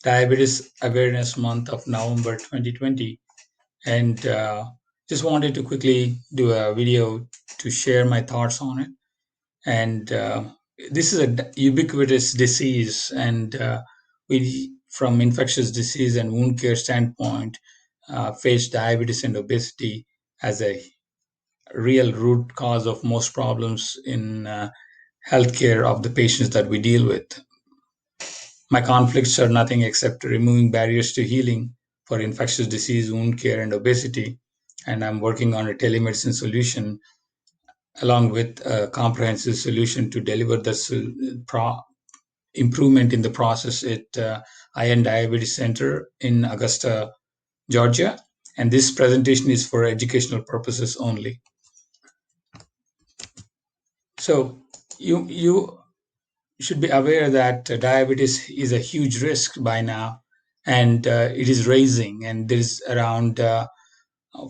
Diabetes Awareness Month of November 2020. And just wanted to quickly do a video to share my thoughts on it. And this is a ubiquitous disease, and we, from infectious disease and wound care standpoint, face diabetes and obesity as a real root cause of most problems in healthcare of the patients that we deal with. My conflicts are nothing except removing barriers to healing for infectious disease, wound care, and obesity. And I'm working on a telemedicine solution along with a comprehensive solution to deliver the improvement in the process at Iron Diabetes Center in Augusta, Georgia. And this presentation is for educational purposes only. So you should be aware that diabetes is a huge risk by now, and it is rising. And there is around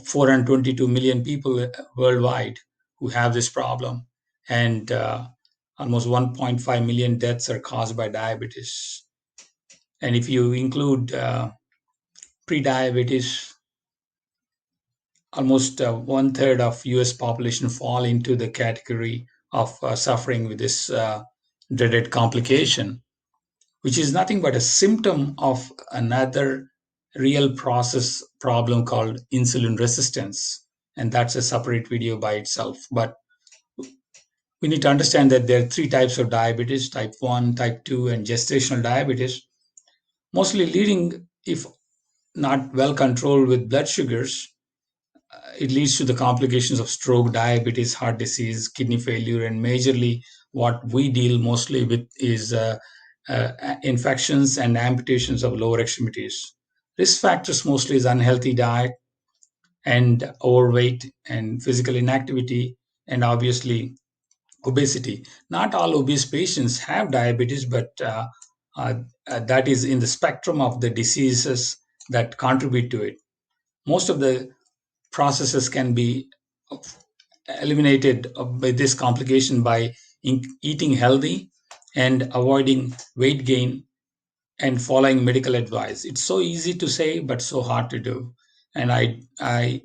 422 million people worldwide who have this problem, and almost 1.5 million deaths are caused by diabetes. And if you include prediabetes, almost one third of US population fall into the category of suffering with this dreaded complication, which is nothing but a symptom of another real process problem called insulin resistance. And that's a separate video by itself. But we need to understand that there are three types of diabetes: type 1, type 2, and gestational diabetes, mostly leading, if not well controlled with blood sugars, it leads to the complications of stroke, diabetes, heart disease, kidney failure, and majorly what we deal mostly with is infections and amputations of lower extremities. Risk factors mostly is unhealthy diet and overweight and physical inactivity, and obviously obesity. Not all obese patients have diabetes, but that is in the spectrum of the diseases that contribute to it. Most of the processes can be eliminated by this complication by eating healthy and avoiding weight gain and following medical advice. It's so easy to say, but so hard to do. And I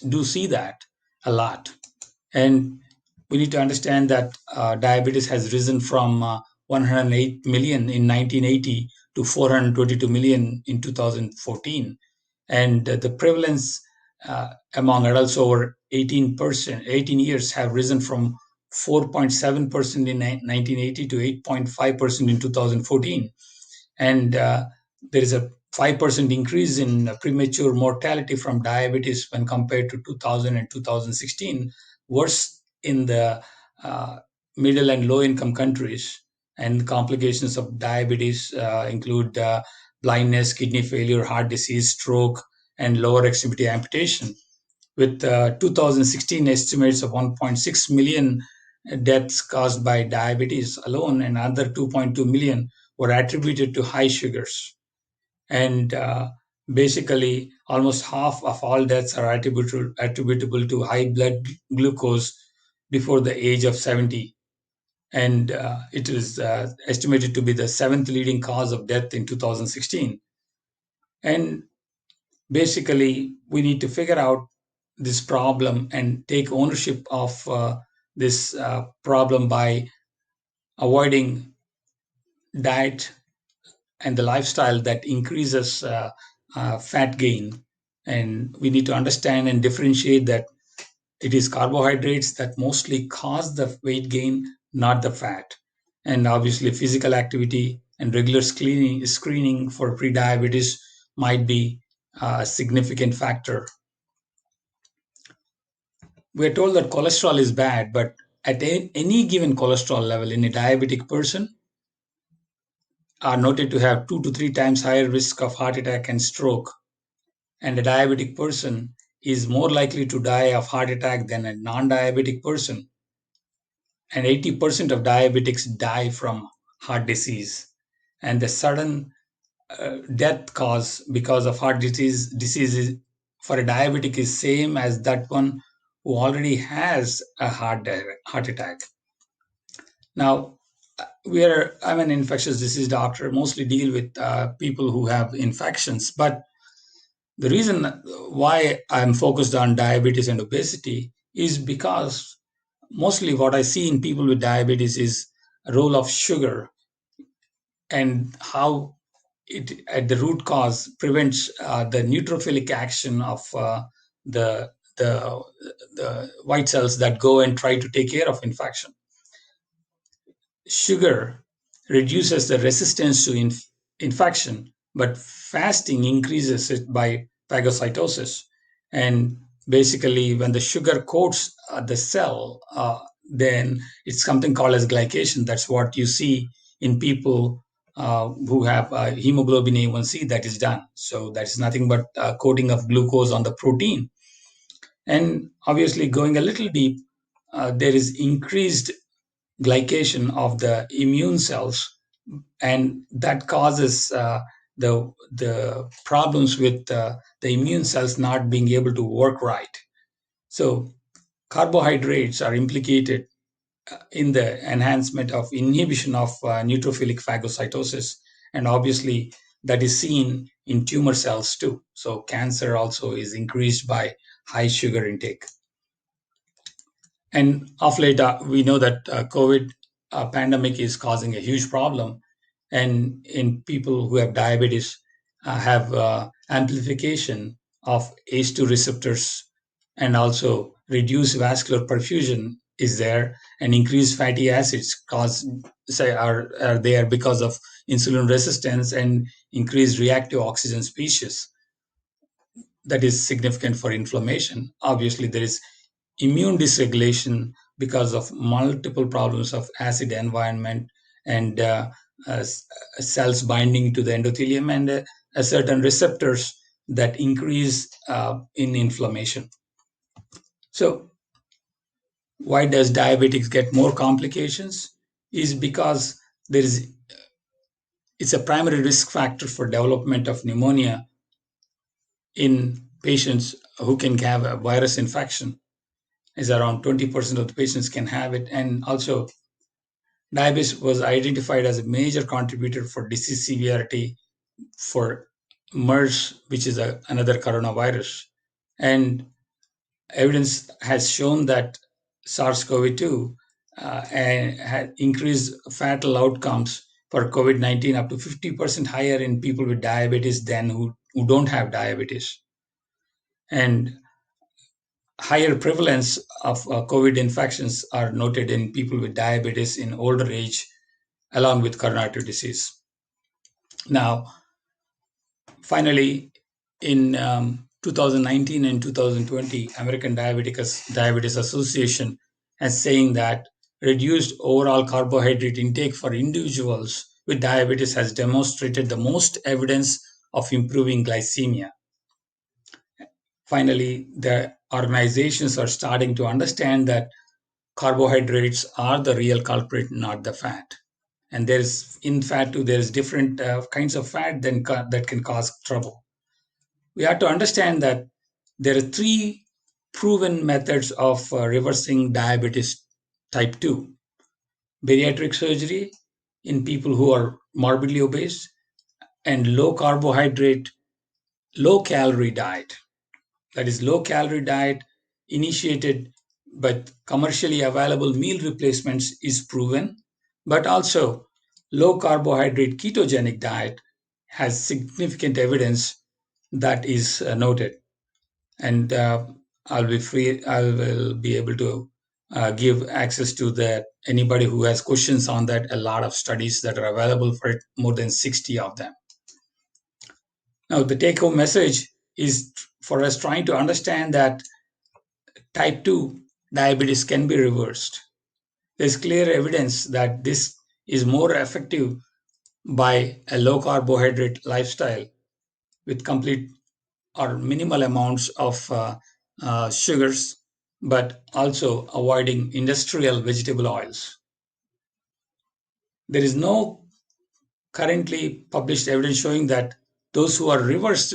do see that a lot. And we need to understand that diabetes has risen from 108 million in 1980 to 422 million in 2014. And the prevalence among adults over 18 years have risen from 4.7% in 1980 to 8.5% in 2014. And there is a 5% increase in premature mortality from diabetes when compared to 2000 and 2016, worse in the middle and low income countries. And complications of diabetes include blindness, kidney failure, heart disease, stroke, and lower extremity amputation. With 2016 estimates of 1.6 million deaths caused by diabetes alone, and another 2.2 million were attributed to high sugars. And basically, almost half of all deaths are attributable to high blood glucose before the age of 70. And it is estimated to be the seventh leading cause of death in 2016. And basically, we need to figure out this problem and take ownership of this problem by avoiding diet and the lifestyle that increases fat gain. And we need to understand and differentiate that it is carbohydrates that mostly cause the weight gain, not the fat. And obviously, physical activity and regular screening for prediabetes might be a significant factor. We're told that cholesterol is bad, but at any given cholesterol level in a diabetic person are noted to have 2 to 3 times higher risk of heart attack and stroke. And a diabetic person is more likely to die of heart attack than a non-diabetic person. And 80% of diabetics die from heart disease. And the sudden death cause because of heart disease for a diabetic is same as that one who already has a heart attack. Now, I'm an infectious disease doctor, mostly deal with people who have infections. But the reason why I'm focused on diabetes and obesity is because mostly what I see in people with diabetes is a role of sugar and how it at the root cause prevents the neutrophilic action of the the the white cells that go and try to take care of infection. Sugar reduces the resistance to infection, but fasting increases it by phagocytosis. And basically, when the sugar coats the cell, then it's something called as glycation. That's what you see in people who have hemoglobin A1C that is done. So that is nothing but coating of glucose on the protein. And obviously, going a little deep, there is increased glycation of the immune cells, and that causes the problems with the immune cells not being able to work right. So carbohydrates are implicated in the enhancement of inhibition of neutrophilic phagocytosis, and obviously that is seen in tumor cells too. So cancer also is increased by high sugar intake. And of late, we know that COVID pandemic is causing a huge problem, and in people who have diabetes, have amplification of ACE2 receptors, and also reduced vascular perfusion is there, and increased fatty acids cause say are there because of insulin resistance and increased reactive oxygen species that is significant for inflammation. Obviously, there is immune dysregulation because of multiple problems of acid environment and uh, cells binding to the endothelium and certain receptors that increase in inflammation. So, why does diabetics get more complications? Is because there is it's a primary risk factor for development of pneumonia in patients who can have a virus infection. Is around 20% of the patients can have it. And also, diabetes was identified as a major contributor for disease severity for MERS, which is another coronavirus. And evidence has shown that SARS-CoV-2 had increased fatal outcomes for COVID-19 up to 50% higher in people with diabetes than who don't have diabetes. And higher prevalence of COVID infections are noted in people with diabetes in older age, along with coronary disease. Now, finally, in 2019 and 2020, American Diabetes Association is saying that reduced overall carbohydrate intake for individuals with diabetes has demonstrated the most evidence of improving glycemia. Finally, the organizations are starting to understand that carbohydrates are the real culprit, not the fat. And there's in fat too, there's different kinds of fat that can cause trouble. We have to understand that there are three proven methods of reversing diabetes type 2: bariatric surgery in people who are morbidly obese, and low carbohydrate, low calorie diet. That is, low calorie diet initiated but commercially available meal replacements is proven, but also low carbohydrate ketogenic diet has significant evidence that is noted. And I will be able to give access to that. Anybody who has questions on that, a lot of studies that are available for it, more than 60 of them. Now, the take home message is for us trying to understand that type 2 diabetes can be reversed. There's clear evidence that this is more effective by a low carbohydrate lifestyle with complete or minimal amounts of sugars, but also avoiding industrial vegetable oils. There is no currently published evidence showing that those who reverse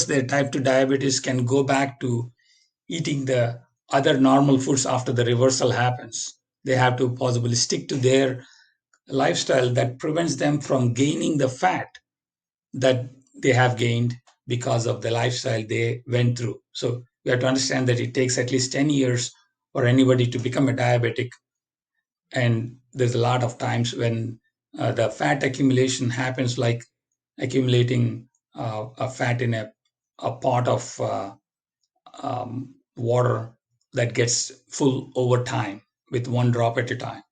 their type 2 diabetes can go back to eating the other normal foods after the reversal happens. They have to possibly stick to their lifestyle that prevents them from gaining the fat that they have gained because of the lifestyle they went through. So we have to understand that it takes at least 10 years for anybody to become a diabetic. And there's a lot of times when the fat accumulation happens, like accumulating a fat in a pot of water that gets full over time with one drop at a time.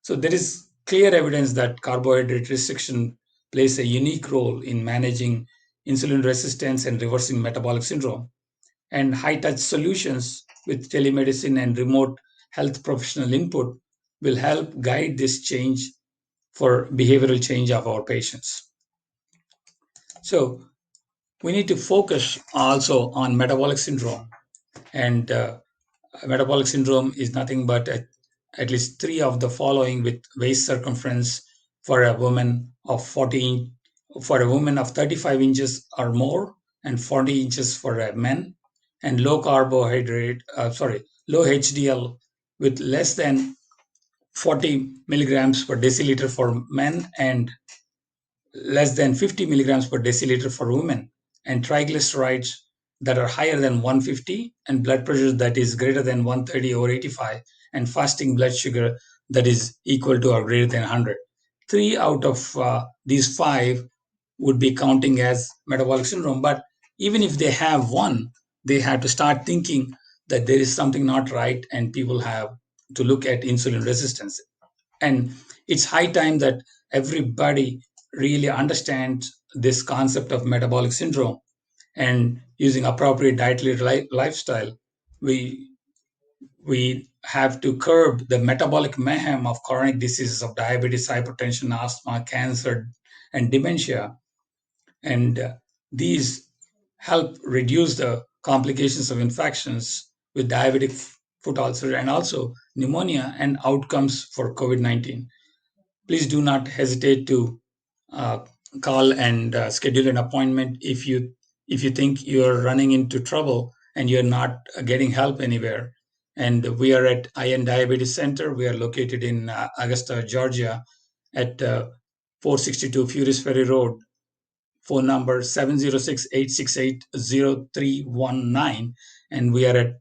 So there is clear evidence that carbohydrate restriction plays a unique role in managing insulin resistance and reversing metabolic syndrome. And high touch solutions with telemedicine and remote health professional input will help guide this change for behavioral change of our patients. So we need to focus also on metabolic syndrome. And metabolic syndrome is nothing but at least three of the following with waist circumference for a woman of 40 for a woman of 35 inches or more and 40 inches for a men, and low HDL with less than 40 milligrams per deciliter for men and less than 50 milligrams per deciliter for women, and triglycerides that are higher than 150, and blood pressure that is greater than 130 over 85, and fasting blood sugar that is equal to or greater than 100. Three out of these five would be counting as metabolic syndrome. But even if they have one, they have to start thinking that there is something not right, and people have to look at insulin resistance. And it's high time that everybody really understands this concept of metabolic syndrome, and using appropriate dietary lifestyle, we we have to curb the metabolic mayhem of chronic diseases of diabetes, hypertension, asthma, cancer, and dementia. And these help reduce the complications of infections with diabetic foot ulcer and also pneumonia and outcomes for COVID-19. Please do not hesitate to uh, call and schedule an appointment if you think you're running into trouble and you're not getting help anywhere. And we are at IN Diabetes Center. We are located in Augusta, Georgia, at 462 Furious Ferry Road. Phone number 706-868-0319, and we are at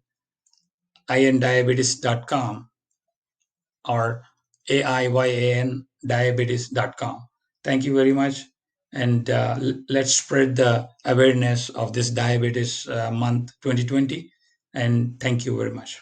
indiabetes.com or AIYAN diabetes.com. Thank you very much. And let's spread the awareness of this diabetes month 2020. And thank you very much.